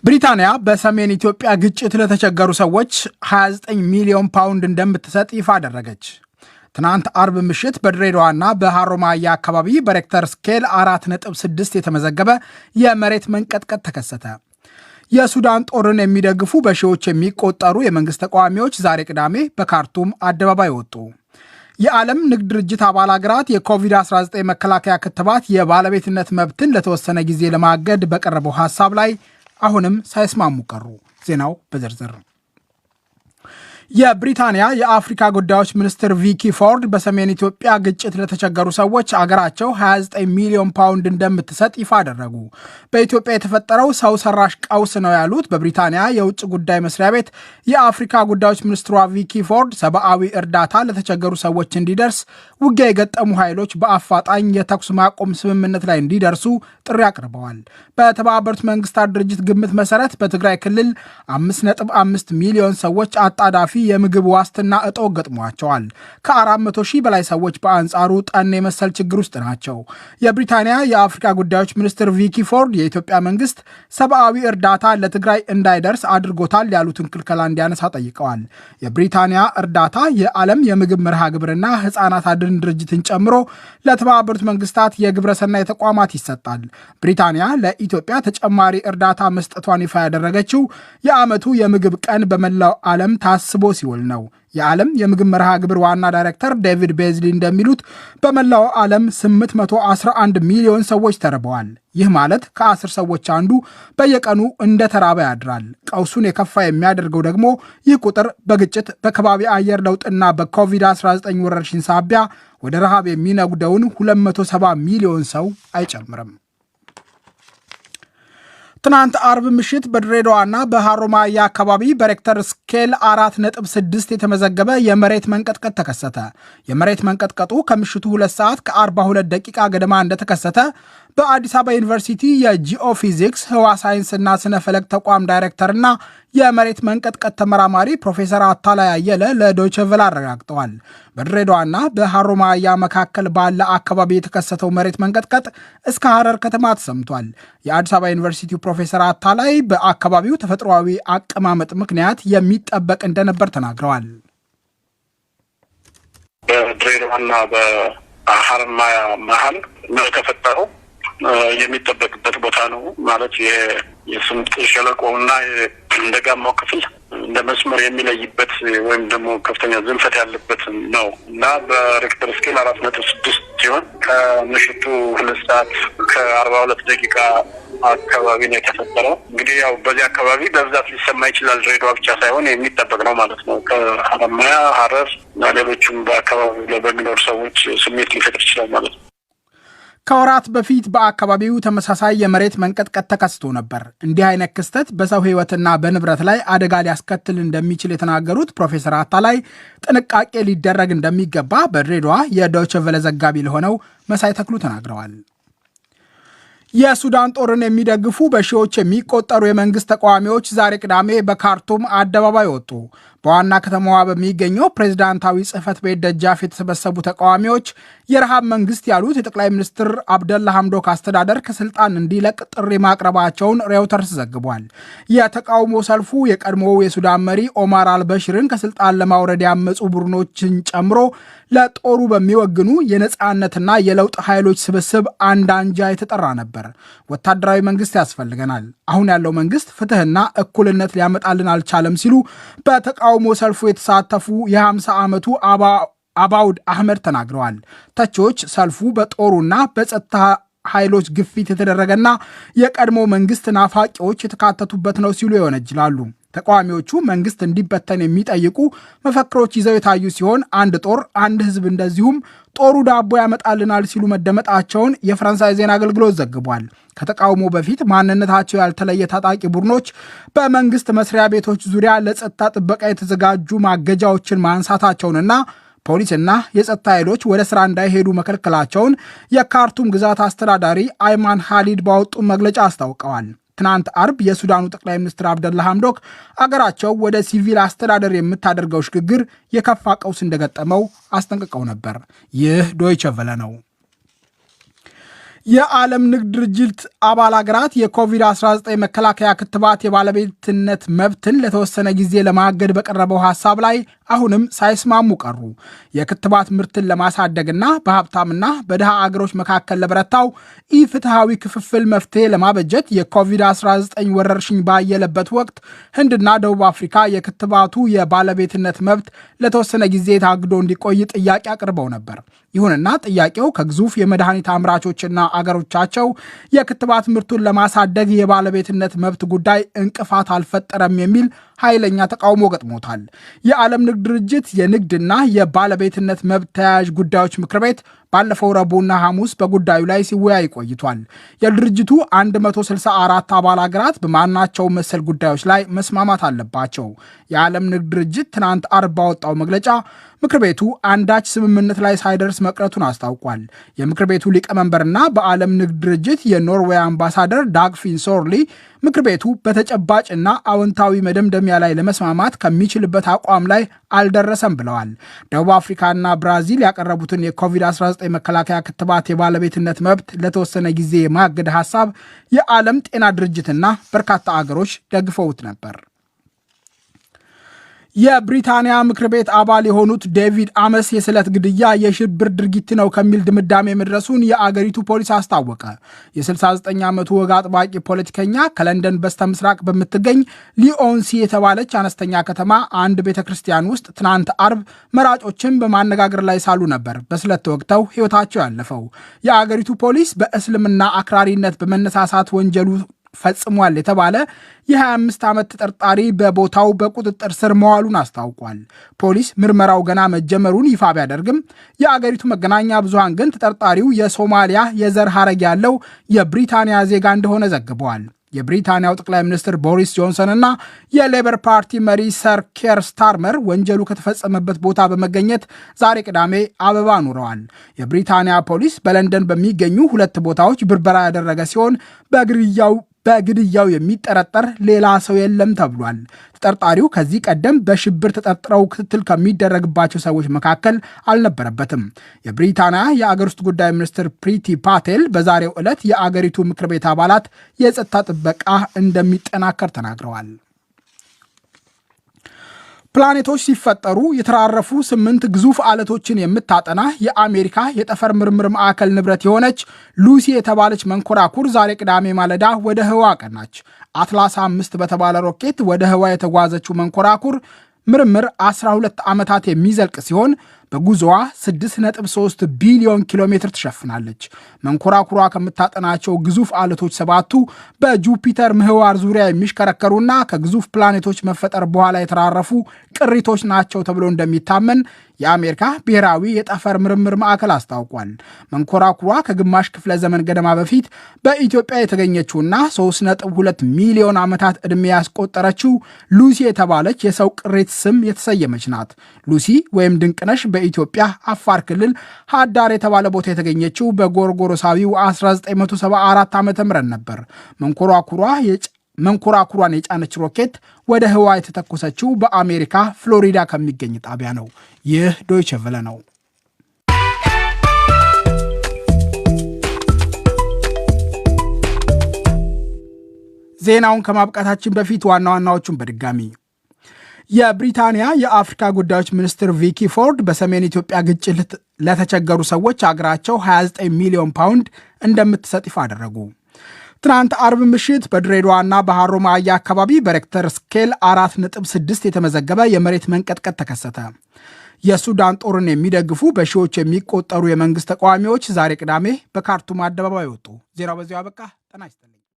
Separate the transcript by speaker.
Speaker 1: ብሪታንያ በሰሜን ኢትዮጵያ ግጭት ለተቸገሩ ሰዎች 29 ሚሊዮን ፓውንድ እንደምትሰጥ ይፋ አደረገች። ትናንት አርብ ምሽት በድሬዳዋና በሐሮማያ አካባቢ በሬክተር ስኬል 4.6 የተመዘገበ የመሬት መንቀጥቀጥ ተከሰተ። የሱዳን ጦርን የሚደግፉ በሺዎች የሚቆጠሩ የመንግስት ተቃዋሚዎች ዛሬ ቅዳሜ በካርቱም አደባባይ ወጡ። የዓለም ንግድ ድርጅት አባል ሀገራት የኮቪድ-19 መከላከያ ክትባት የባለቤትነት መብትን ለተወሰነ ጊዜ ለማገድ በቀረበው ሐሳብ ላይ አሁንም ሳይስማሙ ቀሩ። ዜናው በዝርዝር። የብሪታንያ የአፍሪካ ጉዳዮች ሚኒስትር ቪኪ ፎርድ በሰሜን ኢትዮጵያ ግጭት ለተቸገሩ ሰዎች አገራቸው 29 ሚሊዮን ፓውንድ እንደምትሰጥ ይፋ አደረጉ። በኢትዮጵያ የተፈጠረው ሰው ሰራሽ ቀውስ ነው ያሉት በብሪታንያ የውጭ ጉዳይ መስሪያ ቤት የአፍሪካ ጉዳዮች ሚኒስትሯ ቪኪ ፎርድ ሰብአዊ እርዳታ ለተቸገሩ ሰዎች እንዲደርስ ውጊያ የገጠሙ ኃይሎች በአፋጣኝ የተኩስ ማቆም ስምምነት ላይ እንዲደርሱ ጥሪ አቅርበዋል። በተባበሩት መንግስታት ድርጅት ግምት መሰረት በትግራይ ክልል 5.5 ሚሊዮን ሰዎች አጣዳፊ የምግብ ዋስትና እጦት ገጥሟቸዋል። ከ400 ሺህ በላይ ሰዎች በአንጻሩ ጠኔ መሰል ችግር ውስጥ ናቸው። የብሪታንያ የአፍሪካ ጉዳዮች ሚኒስትር ቪኪ ፎርድ የኢትዮጵያ መንግስት ሰብአዊ እርዳታ ለትግራይ እንዳይደርስ አድርጎታል ያሉትን ክልከላ እንዲያነሳ ጠይቀዋል። የብሪታንያ እርዳታ የዓለም የምግብ መርሃ ግብርና ህፃናት አድን ድርጅትን ጨምሮ ለተባበሩት መንግስታት የግብረሰናይ ተቋማት ይሰጣል። ብሪታንያ ለኢትዮጵያ ተጨማሪ እርዳታ መስጠቷን ይፋ ያደረገችው የዓመቱ የምግብ ቀን በመላው ዓለም ታስቦ ሲውል ነው። የዓለም የምግብ መርሃ ግብር ዋና ዳይሬክተር ዴቪድ ቤዝሊ እንደሚሉት በመላው ዓለም 811 ሚሊዮን ሰዎች ተርበዋል። ይህ ማለት ከ10 ሰዎች አንዱ በየቀኑ እንደ ተራበ ያድራል። ቀውሱን የከፋ የሚያደርገው ደግሞ ይህ ቁጥር በግጭት በከባቢ አየር ለውጥና በኮቪድ-19 ወረርሽኝ ሳቢያ ወደ ረሃብ የሚነጉደውን 270 ሚሊዮን ሰው አይጨምርም። ትናንት አርብ ምሽት በድሬዳዋና በሐሮማያ አካባቢ በሬክተር ስኬል 4.6 የተመዘገበ የመሬት መንቀጥቀጥ ተከሰተ። የመሬት መንቀጥቀጡ ከምሽቱ 2 ሰዓት ከ42 ደቂቃ ገደማ እንደተከሰተ በአዲስ አበባ ዩኒቨርሲቲ የጂኦፊዚክስ ህዋ ሳይንስና ስነ ፈለክ ተቋም ዳይሬክተርና የመሬት መንቀጥቀጥ ተመራማሪ ፕሮፌሰር አታላይ አየለ ለዶይቼ ቬለ አረጋግጠዋል። በድሬዳዋና በሐሮማያ መካከል ባለ አካባቢ የተከሰተው መሬት መንቀጥቀጥ እስከ ሐረር ከተማ ተሰምቷል። የአዲስ አበባ ዩኒቨርሲቲው ፕሮፌሰር አታላይ በአካባቢው ተፈጥሯዊ አቀማመጥ ምክንያት የሚጠበቅ እንደነበር ተናግረዋል።
Speaker 2: በድሬዳዋና በሐሮማያ መሀል ነው የተፈጠረው። የሚጠበቅበት ቦታ ነው ማለት የስምጥ ሸለቆውና እንደጋማው ክፍል እንደ መስመር የሚለይበት ወይም ደግሞ ከፍተኛ ዝንፈት ያለበት ነው እና በሬክተር ስኬል 4.6 ሲሆን ከምሽቱ 2 ሰዓት ከ42 ደቂቃ አካባቢ ነው የተፈጠረው። እንግዲህ ያው በዚህ አካባቢ በብዛት ሊሰማ ይችላል። ድሬዳዋ ብቻ ሳይሆን የሚጠበቅ ነው ማለት ነው። ከሐሮማያ፣ ሐረር እና ሌሎችም በአካባቢው ላይ በሚኖሩ ሰዎች ስሜት ሊፈጥር ይችላል ማለት ነው።
Speaker 1: ከወራት በፊት በአካባቢው ተመሳሳይ የመሬት መንቀጥቀጥ ተከስቶ ነበር። እንዲህ አይነት ክስተት በሰው ሕይወትና በንብረት ላይ አደጋ ሊያስከትል እንደሚችል የተናገሩት ፕሮፌሰር አታላይ ጥንቃቄ ሊደረግ እንደሚገባ በድሬዳዋ የዶይቼ ቬለ ዘጋቢ ለሆነው መሳይ ተክሉ ተናግረዋል። የሱዳን ጦርን የሚደግፉ በሺዎች የሚቆጠሩ የመንግስት ተቃዋሚዎች ዛሬ ቅዳሜ በካርቱም አደባባይ ወጡ። በዋና ከተማዋ በሚገኘው ፕሬዝዳንታዊ ጽህፈት ቤት ደጃፍ የተሰበሰቡ ተቃዋሚዎች የረሃብ መንግስት ያሉት የጠቅላይ ሚኒስትር አብደላ ሐምዶክ አስተዳደር ከስልጣን እንዲለቅ ጥሪ ማቅረባቸውን ሬውተርስ ዘግቧል። የተቃውሞ ሰልፉ የቀድሞው የሱዳን መሪ ኦማር አልበሽርን ከስልጣን ለማውረድ ያመፁ ቡድኖችን ጨምሮ ለጦሩ በሚወግኑ የነጻነትና የለውጥ ኃይሎች ስብስብ አንድ አንጃ የተጠራ ነበር። ወታደራዊ መንግስት ያስፈልገናል፣ አሁን ያለው መንግስት ፍትህና እኩልነት ሊያመጣልን አልቻለም ሲሉ በተቃውሞ ሰልፉ የተሳተፉ የ50 ዓመቱ አባውድ አህመድ ተናግረዋል። ተቺዎች ሰልፉ በጦሩና በጸጥታ ኃይሎች ግፊት የተደረገና የቀድሞ መንግስት ናፋቂዎች የተካተቱበት ነው ሲሉ ይወነጅላሉ። ተቃዋሚዎቹ መንግስት እንዲበተን የሚጠይቁ መፈክሮች ይዘው የታዩ ሲሆን አንድ ጦር፣ አንድ ህዝብ እንደዚሁም ጦሩ ዳቦ ያመጣልናል ሲሉ መደመጣቸውን የፈረንሳይ ዜና አገልግሎት ዘግቧል። ከተቃውሞ በፊት ማንነታቸው ያልተለየ ታጣቂ ቡድኖች በመንግስት መስሪያ ቤቶች ዙሪያ ለጸጥታ ጥበቃ የተዘጋጁ ማገጃዎችን ማንሳታቸውንና ፖሊስና የጸጥታ ኃይሎች ወደ ስራ እንዳይሄዱ መከልከላቸውን የካርቱም ግዛት አስተዳዳሪ አይማን ኻሊድ ባወጡ መግለጫ አስታውቀዋል። ትናንት አርብ የሱዳኑ ጠቅላይ ሚኒስትር አብደላ ሐምዶክ አገራቸው ወደ ሲቪል አስተዳደር የምታደርገው ሽግግር የከፋ ቀውስ እንደገጠመው አስጠንቅቀው ነበር። ይህ ዶይቼ ቬለ ነው። የዓለም ንግድ ድርጅት አባል ሀገራት የኮቪድ-19 መከላከያ ክትባት የባለቤትነት መብትን ለተወሰነ ጊዜ ለማገድ በቀረበው ሐሳብ ላይ አሁንም ሳይስማሙ ቀሩ። የክትባት ምርትን ለማሳደግና በሀብታምና በድሃ አገሮች መካከል ለበረታው ኢፍትሐዊ ክፍፍል መፍትሄ ለማበጀት የኮቪድ-19 ወረርሽኝ ባየለበት ወቅት ህንድና ደቡብ አፍሪካ የክትባቱ የባለቤትነት መብት ለተወሰነ ጊዜ ታግዶ እንዲቆይ ጥያቄ አቅርበው ነበር። ይሁንና ጥያቄው ከግዙፍ የመድኃኒት አምራቾችና አገሮቻቸው የክትባት ምርቱን ለማሳደግ የባለቤትነት መብት ጉዳይ እንቅፋት አልፈጠረም የሚል ኃይለኛ ተቃውሞ ገጥሞታል። የዓለም ንግድ ድርጅት የንግድና የባለቤትነት መብት ተያያዥ ጉዳዮች ምክር ቤት ባለፈው ረቡዕና ሐሙስ በጉዳዩ ላይ ሲወያይ ቆይቷል። የድርጅቱ 164 አባል ሀገራት በማናቸው መሰል ጉዳዮች ላይ መስማማት አለባቸው። የዓለም ንግድ ድርጅት ትናንት አርብ ባወጣው መግለጫ ምክር ቤቱ አንዳች ስምምነት ላይ ሳይደርስ መቅረቱን አስታውቋል። የምክር ቤቱ ሊቀመንበርና በዓለም ንግድ ድርጅት የኖርዌይ አምባሳደር ዳግፊን ሶርሊ ምክር ቤቱ በተጨባጭና አዎንታዊ መደምደሚያ ላይ ለመስማማት ከሚችልበት አቋም ላይ አልደረሰም ብለዋል። ደቡብ አፍሪካና ብራዚል ያቀረቡትን የኮቪድ-19 መከላከያ ክትባት የባለቤትነት መብት ለተወሰነ ጊዜ የማገድ ሐሳብ የዓለም ጤና ድርጅትና በርካታ አገሮች ደግፈውት ነበር። የብሪታንያ ምክር ቤት አባል የሆኑት ዴቪድ አመስ የስለት ግድያ የሽብር ድርጊት ነው ከሚል ድምዳሜ መድረሱን የአገሪቱ ፖሊስ አስታወቀ። የ69 ዓመቱ ወግ አጥባቂ ፖለቲከኛ ከለንደን በስተ ምስራቅ በምትገኝ ሊኦንሲ የተባለች አነስተኛ ከተማ አንድ ቤተ ክርስቲያን ውስጥ ትናንት አርብ መራጮችን በማነጋገር ላይ ሳሉ ነበር በስለት ተወግተው ሕይወታቸው ያለፈው። የአገሪቱ ፖሊስ በእስልምና አክራሪነት በመነሳሳት ወንጀሉ ፈጽሟል የተባለ የ25 ዓመት ተጠርጣሪ በቦታው በቁጥጥር ስር መዋሉን አስታውቋል። ፖሊስ ምርመራው ገና መጀመሩን ይፋ ቢያደርግም የአገሪቱ መገናኛ ብዙሃን ግን ተጠርጣሪው የሶማሊያ የዘር ሐረግ ያለው የብሪታንያ ዜጋ እንደሆነ ዘግበዋል። የብሪታንያው ጠቅላይ ሚኒስትር ቦሪስ ጆንሰን እና የሌበር ፓርቲ መሪ ሰር ኬር ስታርመር ወንጀሉ ከተፈጸመበት ቦታ በመገኘት ዛሬ ቅዳሜ አበባ ኑረዋል። የብሪታንያ ፖሊስ በለንደን በሚገኙ 2 ቦታዎች ብርበራ ያደረገ ሲሆን በግድያው የሚጠረጠር ሌላ ሰው የለም ተብሏል። ተጠርጣሪው ከዚህ ቀደም በሽብር ተጠርጥረው ክትትል ከሚደረግባቸው ሰዎች መካከል አልነበረበትም። የብሪታንያ የአገር ውስጥ ጉዳይ ሚኒስትር ፕሪቲ ፓቴል በዛሬው ዕለት የአገሪቱ ምክር ቤት አባላት የጸጥታ ጥበቃ እንደሚጠናከር ተናግረዋል። ፕላኔቶች ሲፈጠሩ የተራረፉ 8 ግዙፍ አለቶችን የምታጠና የአሜሪካ የጠፈር ምርምር ማዕከል ንብረት የሆነች ሉሲ የተባለች መንኮራኩር ዛሬ ቅዳሜ ማለዳ ወደ ህዋ አቀናች። አትላስ 5 በተባለ ሮኬት ወደ ህዋ የተጓዘችው መንኮራኩር ምርምር 12 ዓመታት የሚዘልቅ ሲሆን በጉዞዋ 6.3 ቢሊዮን ኪሎ ሜትር ትሸፍናለች። መንኮራኩሯ ከምታጠናቸው ግዙፍ አለቶች 7ቱ በጁፒተር ምህዋር ዙሪያ የሚሽከረከሩና ከግዙፍ ፕላኔቶች መፈጠር በኋላ የተራረፉ ቅሪቶች ናቸው ተብሎ እንደሚታመን የአሜሪካ ብሔራዊ የጠፈር ምርምር ማዕከል አስታውቋል። መንኮራኩሯ ከግማሽ ክፍለ ዘመን ገደማ በፊት በኢትዮጵያ የተገኘችውና 3.2 ሚሊዮን ዓመታት ዕድሜ ያስቆጠረችው ሉሲ የተባለች የሰው ቅሪት ስም የተሰየመች ናት። ሉሲ ወይም ድንቅነሽ በኢትዮጵያ አፋር ክልል ሀዳር የተባለ ቦታ የተገኘችው በጎርጎሮሳዊው 1974 ዓ.ም ነበር። መንኮራኩሯን የጫነች ሮኬት ወደ ህዋ የተተኮሰችው በአሜሪካ ፍሎሪዳ ከሚገኝ ጣቢያ ነው። ይህ ዶይቼ ቬለ ነው። ዜናውን ከማብቃታችን በፊት ዋና ዋናዎቹን በድጋሚ የብሪታንያ የአፍሪካ ጉዳዮች ሚኒስትር ቪኪ ፎርድ በሰሜን ኢትዮጵያ ግጭት ለተቸገሩ ሰዎች አገራቸው 29 ሚሊዮን ፓውንድ እንደምትሰጥ ይፋ አደረጉ። ትናንት አርብ ምሽት በድሬዳዋና በሐሮማያ አካባቢ በሬክተር ስኬል 4.6 የተመዘገበ የመሬት መንቀጥቀጥ ተከሰተ። የሱዳን ጦርን የሚደግፉ በሺዎች የሚቆጠሩ የመንግስት ተቃዋሚዎች ዛሬ ቅዳሜ በካርቱም አደባባይ ወጡ። ዜናው በዚያው አበቃ። ጤና ይስጥልኝ።